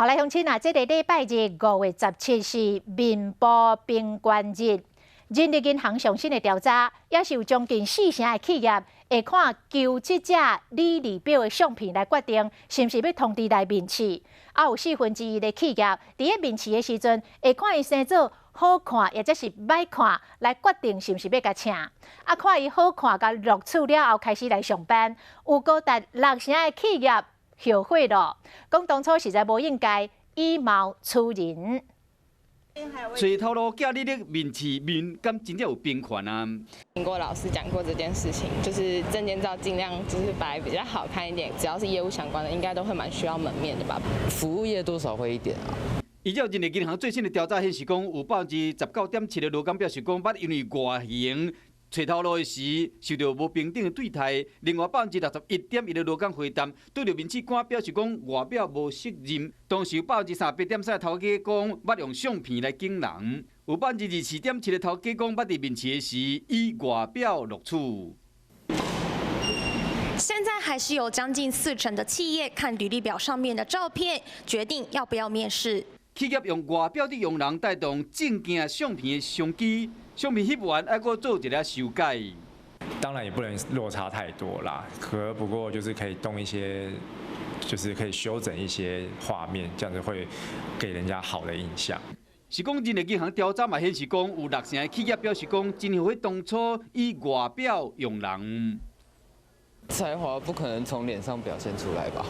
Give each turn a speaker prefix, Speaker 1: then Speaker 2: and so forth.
Speaker 1: 好来，乡亲啊，这个礼拜日5月17是民保平权日。人力银行上新的调查，也是有将近4成的企业会看求职者履历表的相片来决定是毋是要通知来面试。啊，有1/4的企业伫咧面试的时阵，会看伊生做好看，或者是歹看来决定是毋是要甲请。啊，看伊好看甲录取了后，开始来上班。有高达6成的企业后悔了，讲当初实在无应该以貌取人。
Speaker 2: 找头路囝你咧面试面，敢真正有平权啊？
Speaker 3: 听过老师讲过这件事情，就是证件照尽量就是摆比较好看一点，只要是业务相关的，应该都会蛮需要门面的吧？
Speaker 4: 服务业多少会一点啊。
Speaker 2: 依照人力银行最新的调查显示，讲有19.7%的劳工表示讲，捌因为外形找头路的时受到无平等的对待。另外61.1%的劳工回答对着面试官表示讲外表无适任。同时有38.3%的头家讲捌用相片来敬人。有24.7%的头家讲捌伫面试的时以外表录取。
Speaker 5: 现在还是有将近4成的企业看履历表上面的照片，决定要不要面试。
Speaker 2: 企业用外表的用人带动证件相片的相机，相片翕完还阁做一个修改。
Speaker 6: 当然也不能落差太多啦，不过就是可以动一些，就是可以修整一些画面，这样子会给人家好的印象。
Speaker 2: 是讲人力银行调查嘛显示讲，有6成的企业表示讲，真后悔当初以外表用人。
Speaker 4: 才华不可能从脸上表现出来吧？